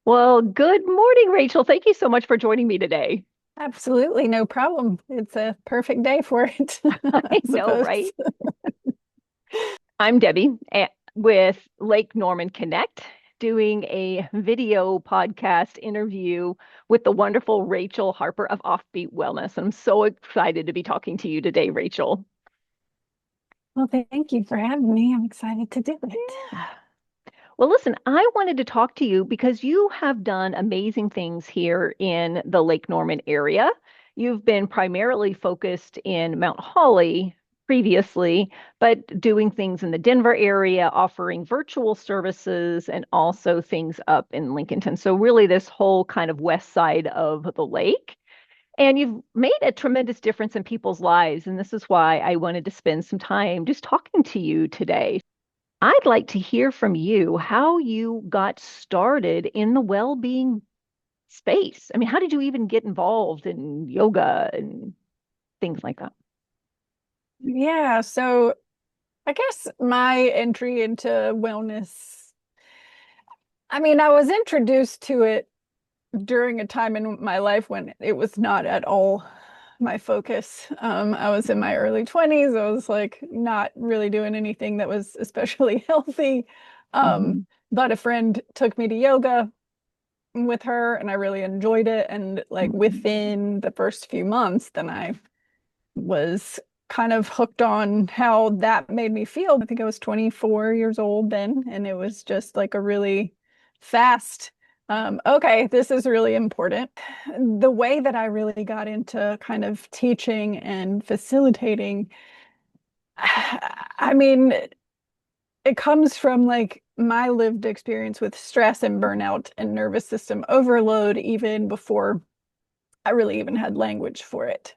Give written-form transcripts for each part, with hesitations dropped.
Well, good morning, Rachel. Thank you so much for joining me today. Absolutely, no problem. It's a perfect day for it, I I know, suppose. right? I'm Debbie with Lake Norman Connect, doing a video podcast interview with the wonderful Rachel Harper of Offbeat Wellness. I'm so excited to be talking to you today, Rachel. Well, thank you for having me. I'm excited to do it. Yeah. Well, listen, I wanted to talk to you because you have done amazing things here in the Lake Norman area. You've been primarily focused in Mount Holly previously, but doing things in the Denver area, offering virtual services, and also things up in Lincolnton. So, really, this whole kind of west side of the lake. And you've made a tremendous difference in people's lives. And this is why I wanted to spend some time just talking to you today. I'd like to hear from you how you got started in the well-being space. I mean, how did you even get involved in yoga and things like that? Yeah, so I guess my entry into wellness, I was introduced to it during a time in my life when it was not at all my focus. I was in my early 20s. I was like not really doing anything that was especially healthy. Um, Hmm. but a friend took me to yoga with her and I really enjoyed it. And like Hmm. within the first few months, then I was kind of hooked on how that made me feel. I think I was 24 years old then, and it was just like a really fast, okay, this is really important. The way that I really got into kind of teaching and facilitating, I mean, it comes from like my lived experience with stress and burnout and nervous system overload, even before I really even had language for it.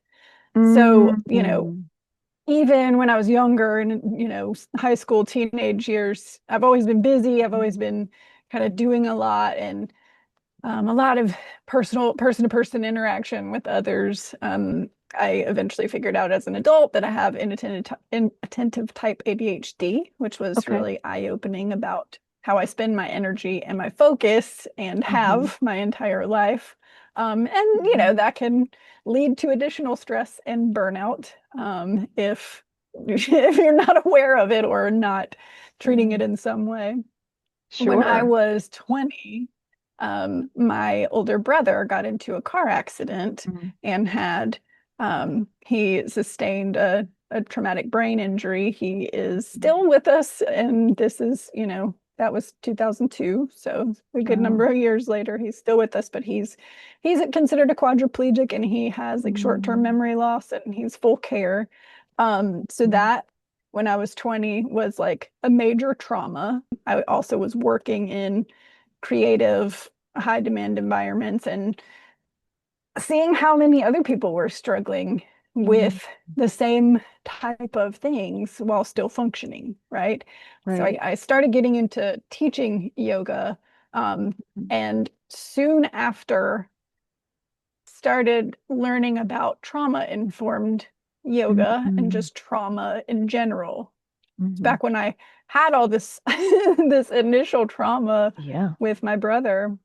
So, Hmm. even when I was younger and, high school, teenage years, I've always been busy. I've always been kind of doing a lot and a lot of personal, person to person interaction with others. I eventually figured out as an adult that I have inattentive type ADHD, which was Okay. really eye-opening about how I spend my energy and my focus and Hmm. have my entire life. Hmm. That can lead to additional stress and burnout if if you're not aware of it or not treating it Yeah. in some way. When I Sure. was 20, my older brother got into a car accident Mhm. and he sustained a traumatic brain injury. He is still with us, and this is, that was 2002, so a good Oh. number of years later, he's still with us, but he's considered a quadriplegic and he has like short-term Mm. memory loss and he's full care. So Mm. that when I was 20 was like a major trauma. I also was working in creative, high demand environments and seeing how many other people were struggling Mm. with the same type of things while still functioning, right? So Right. I started getting into teaching yoga, um, and soon after started learning about trauma-informed yoga and Mm. just trauma in general. It's Hmm. back when I had all this this initial trauma Yeah. with my brother.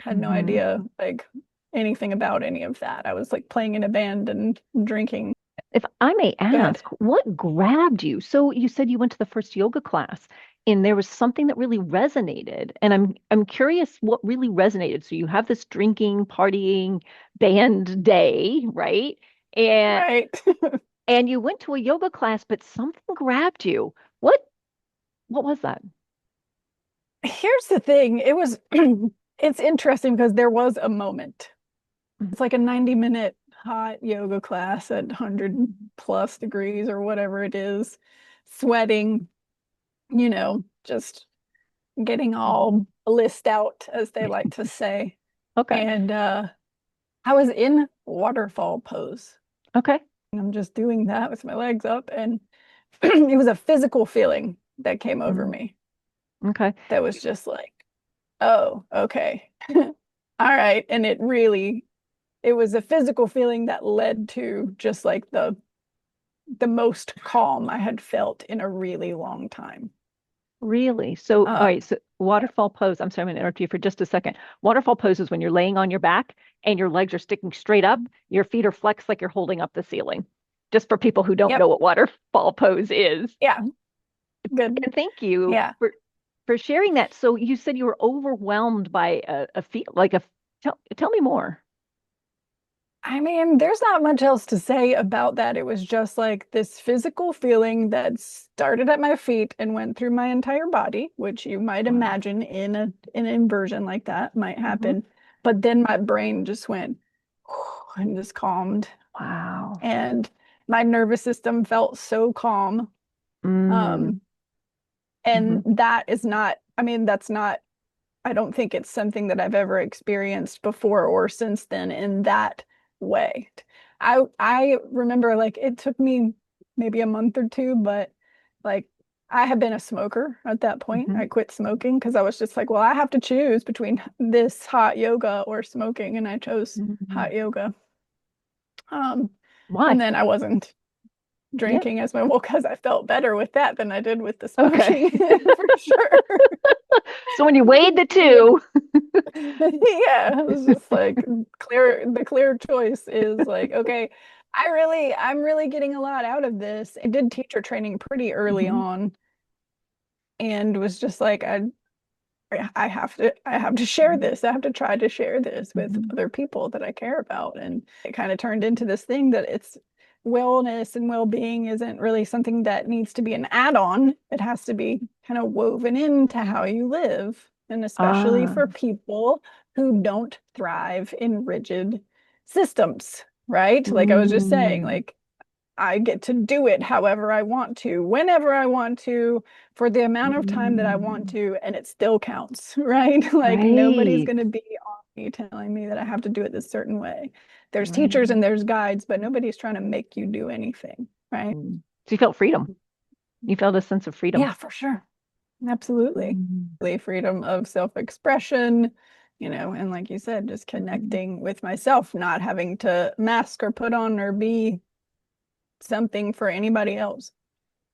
Had no Hmm. idea like anything about any of that. I was like playing in a band and drinking. If I may Go ahead. ask, what grabbed you? So you said you went to the first yoga class and there was something that really resonated. And I'm curious what really resonated. So you have this drinking, partying, band day, right? And Right. and you went to a yoga class, but something grabbed you. What was that? Here's the thing. It was it's interesting because there was a moment. Mhm. It's like a 90-minute hot yoga class at 100 plus degrees or whatever it is, sweating, just getting Mhm. all blissed out, as they like to say. Okay. And I was in waterfall pose. Okay. I'm just doing that with my legs up, and it was a physical feeling that came over Mhm. me Okay. that was just like, oh, okay. All right. And it was a physical feeling that led to just like the most calm I had felt in a really long time. Really? So, all Uh, right. So, yeah. waterfall pose. I'm sorry, I'm going to interrupt you for just a second. Waterfall pose is when you're laying on your back and your legs are sticking straight up. Your feet are flexed like you're holding up the ceiling. Just for people who don't know Yep. what waterfall pose is. Yeah. Good. And thank you Yeah. for sharing that. So, you said you were overwhelmed by a feel like a. Tell me more. I mean, there's not much else to say about that. It was just like this physical feeling that started at my feet and went through my entire body, which you might Wow. imagine in an inversion like that might Hmm. happen. But then my brain just went and just calmed. Wow. And my nervous system felt so calm. Mm. Um, and Hmm. that is not, I mean, that's not, I don't think it's something that I've ever experienced before or since then in that way. I remember like it took me maybe a month or two, but like I had been a smoker at that point. Hmm. I quit smoking because I was just like, well, I have to choose between this hot yoga or smoking, and I chose Hmm. hot yoga. Um, and Why? then I wasn't Yeah. drinking as well because I felt better with that than I did with the Okay. smoking for sure. So when you weighed the Yeah. two, Yeah, it was just like the clear choice is like, okay, I'm really getting a lot out of this. I did teacher training pretty early hmm on and was just like, I have to share this. I have to try to share this with hmm other people that I care about. And it kind of turned into this thing that it's wellness and well-being isn't really something that needs to be an add-on. It has to be kind of woven into how you live. And especially ah, for people who don't thrive in rigid systems, right? Like I was just saying, mm, like I get to do it however I want to, whenever I want to, for the amount of time that I want mm, to, and it still counts, right? Like nobody's right, going to be on me telling me that I have to do it this certain way. There's teachers right. and there's guides, but nobody's trying to make you do anything, right? Mm. So you felt freedom. You felt a sense of freedom. Yeah, for sure. Absolutely. Mm, Freedom of self-expression, and like you said, just mm. connecting with myself, not having to mask or put on or be something for anybody else.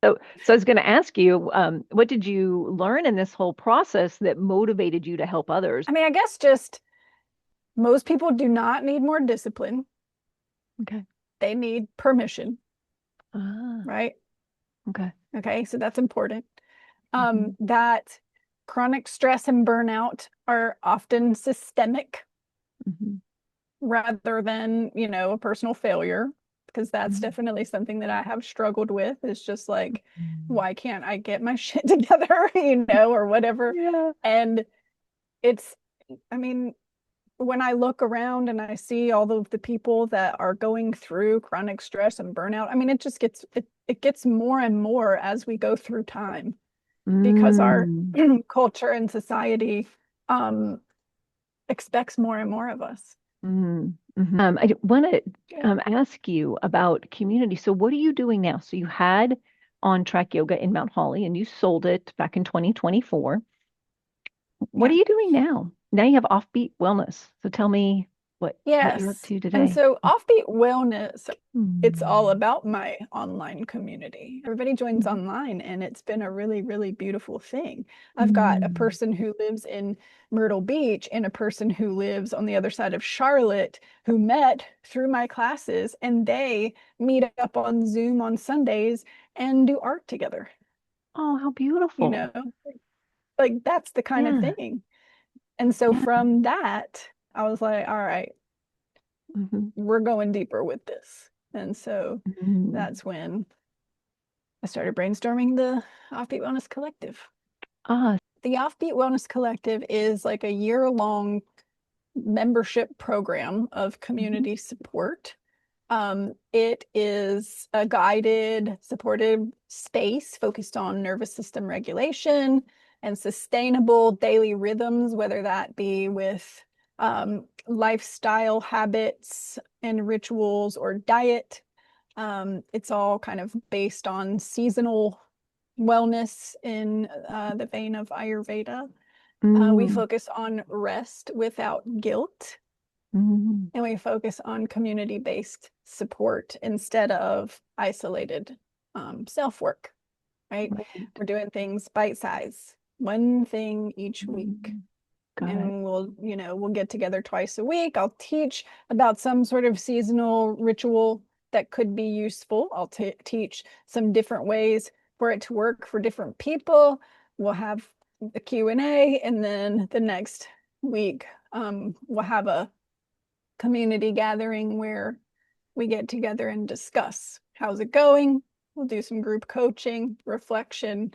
So I was going to ask you, what did you learn in this whole process that motivated you to help others? I mean, I guess just most people do not need more discipline. Okay. They need permission, Ah, right? okay. Okay, so that's important. Hmm. That chronic stress and burnout are often systemic Hmm. rather than, a personal failure, because that's Hmm. definitely something that I have struggled with. It's just like, why can't I get my shit together, or whatever. Yeah. And it's, I mean, when I look around and I see all of the people that are going through chronic stress and burnout, I mean, it gets more and more as we go through time because our Mm. culture and society um, expects more and more of us. Mm. Mhm. I want to Yeah. ask you about community. So, what are you doing now? So, you had on track yoga in Mount Holly and you sold it back in 2024. What are Yeah. you doing now? Now you have Offbeat Wellness. So, tell me what you're up Yes. to And today. so Offbeat Wellness, it's all Mm. about my online community. Everybody joins Mhm. online, and it's been a really, really beautiful thing. I've got a Mm. person who lives in Myrtle Beach and a person who lives on the other side of Charlotte who met through my classes, and they meet up on Zoom on Sundays and do art together. Oh, how You beautiful. know, like that's the kind of Yeah. thing. And so Yeah. from that, I was like, all right, Hmm. we're going deeper with this. And so Mm. that's when I started brainstorming the Offbeat Wellness Collective. Ah. The Offbeat Wellness Collective is like a year-long membership program of Mhm. community support. It is a guided, supportive space focused on nervous system regulation and sustainable daily rhythms, whether that be with lifestyle habits and rituals or diet. It's all kind of based on seasonal wellness in the vein of Ayurveda. We Mm. focus on rest without guilt, Mm. and we focus on community-based support instead of isolated self-work. right? Right. We're doing things bite size, one thing each week. Mm, got it. And we'll get together twice a week. I'll teach about some sort of seasonal ritual that could be useful. I'll teach some different ways for it to work for different people. We'll have the Q&A, and then the next week, we'll have a community gathering where we get together and discuss how's it going. We'll do some group coaching, reflection.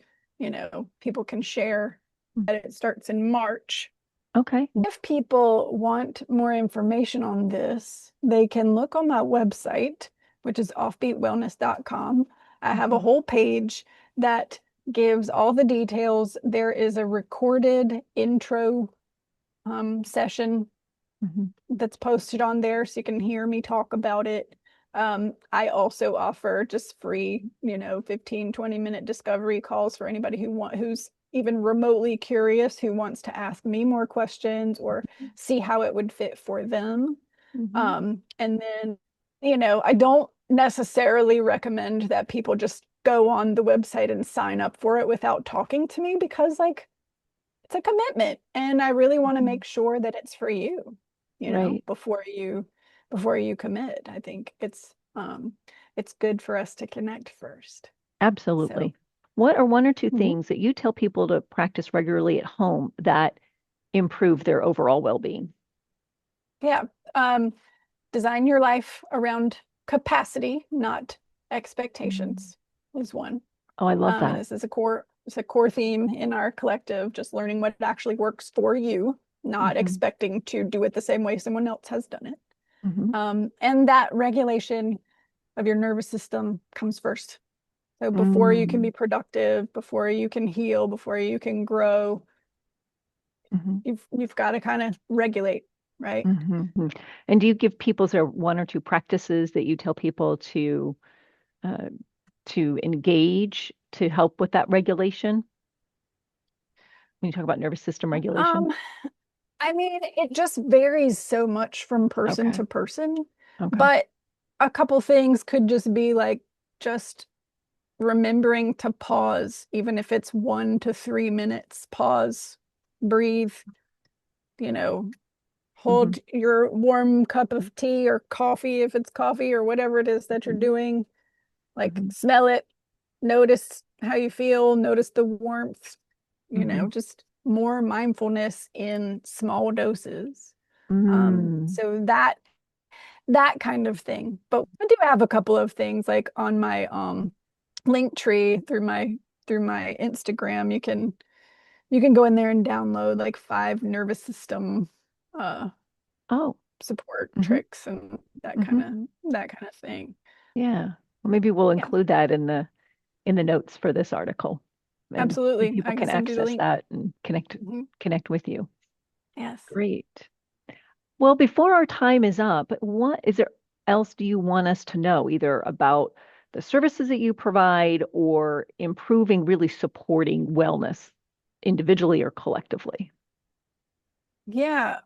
People can share. Mm, And it starts in March. okay. If people want more information on this, they can look on my website, which is offbeatwellness.com. I have a Mhm, whole page that gives all the details. There is a recorded intro session mhm, that's posted on there so you can hear me talk about it. I also offer just free, 15, 20-minute discovery calls for anybody who's even remotely curious, who wants to ask me more questions or see how it would fit for them. mhm. And then, I don't necessarily recommend that people just go on the website and sign up for it without talking to me, because like it's a commitment, and I really want to Mhm. make sure that it's for you, Right. before you commit. I think it's good for us to connect first. So, Absolutely. What are one or two mhm. things that you tell people to practice regularly at home that improve their overall well-being? Yeah, um, design your life around capacity, not Mm. expectations, is one. Oh, I love And that. this is a core theme in our collective, just learning what actually works for you, not Hmm. expecting to do it the same way someone else has done it. Hmm. And that regulation of your nervous system comes first. So before you can be Mm. productive, before you can heal, before you can grow, Hmm. you've got to kind of regulate, right? Hmm. And do you give people, is there one or two practices that you tell people uh, to engage to help with that regulation when you talk about nervous system regulation? Um, I mean, it just varies so much from person Okay. to person, Okay. but a couple things could just be like just remembering to pause, even if it's 1 to 3 minutes, pause, breathe, you know, Hmm. hold your warm cup of tea or coffee, if it's coffee or whatever it is that you're Hmm. doing. Like, Hmm. smell it, notice how you feel, notice the warmth, Hmm. just more mindfulness in small doses. Mm. So that kind of thing. But I do have a couple of things like on my link tree through my Instagram. You can go in there and download like 5 nervous system uh Oh. support Hmm. tricks and that kind Hmm. of that kind of thing. Yeah. Well, maybe we'll Yeah, include that in the notes for this article, and absolutely. people I can can send you the access link. that and Mhm. connect with you. Yes. Great. Well, before our time is up, what is there else do you want us to know, either about the services that you provide or improving, really supporting wellness individually or collectively? Yeah.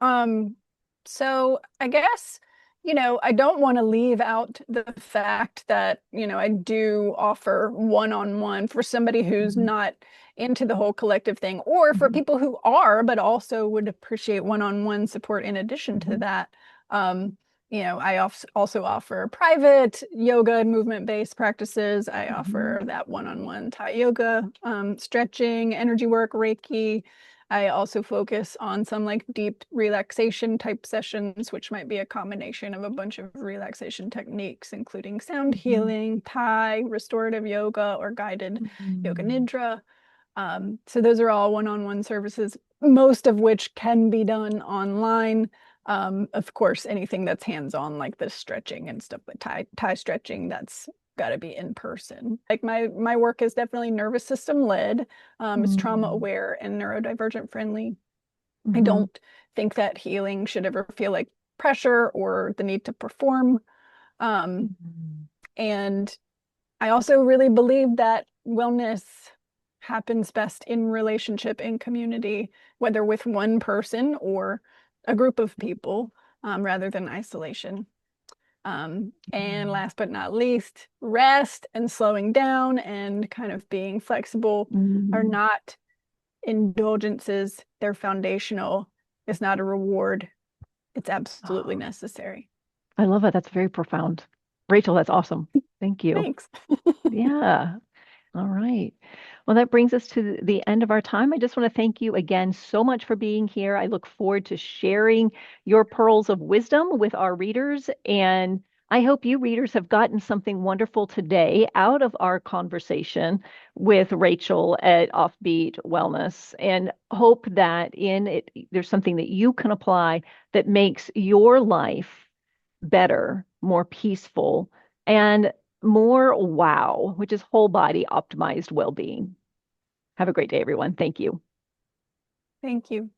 So I guess, I don't want to leave out the fact that, I do offer one-on-one for somebody who's Mhm, not into the whole collective thing, or for mhm, people who are, but also would appreciate one-on-one support in addition to mhm, that. I also offer private yoga and movement-based practices. I mhm, offer that one-on-one Thai yoga, stretching, energy work, Reiki. I also focus on some like deep relaxation type sessions, which might be a combination of a bunch of relaxation techniques, including sound mhm, healing, Thai, restorative yoga, or guided yoga mhm, nidra. So those are all one-on-one services, most of which can be done online. Of course, anything that's hands-on, like the stretching and stuff, but Thai stretching, that's got to be in person. Like my work is definitely nervous system led. It's trauma mhm, aware and neurodivergent friendly. I mhm, don't think that healing should ever feel like pressure or the need to perform. Um, mhm, and I also really believe that wellness happens best in relationship, in community, whether with one person or a group of people, rather than isolation. And last but not least, rest and slowing down and kind of being flexible are Mm. not indulgences. They're foundational. It's not a reward. It's absolutely Oh, necessary. I love it. That's very profound. Rachel, that's awesome. Thank you. Thanks. Yeah. All right. Well, that brings us to the end of our time. I just want to thank you again so much for being here. I look forward to sharing your pearls of wisdom with our readers. And I hope you readers have gotten something wonderful today out of our conversation with Rachel at Offbeat Wellness, and hope that in it, there's something that you can apply that makes your life better, more peaceful, and more wow, which is whole body optimized well being. Have a great day, everyone. Thank you. Thank you.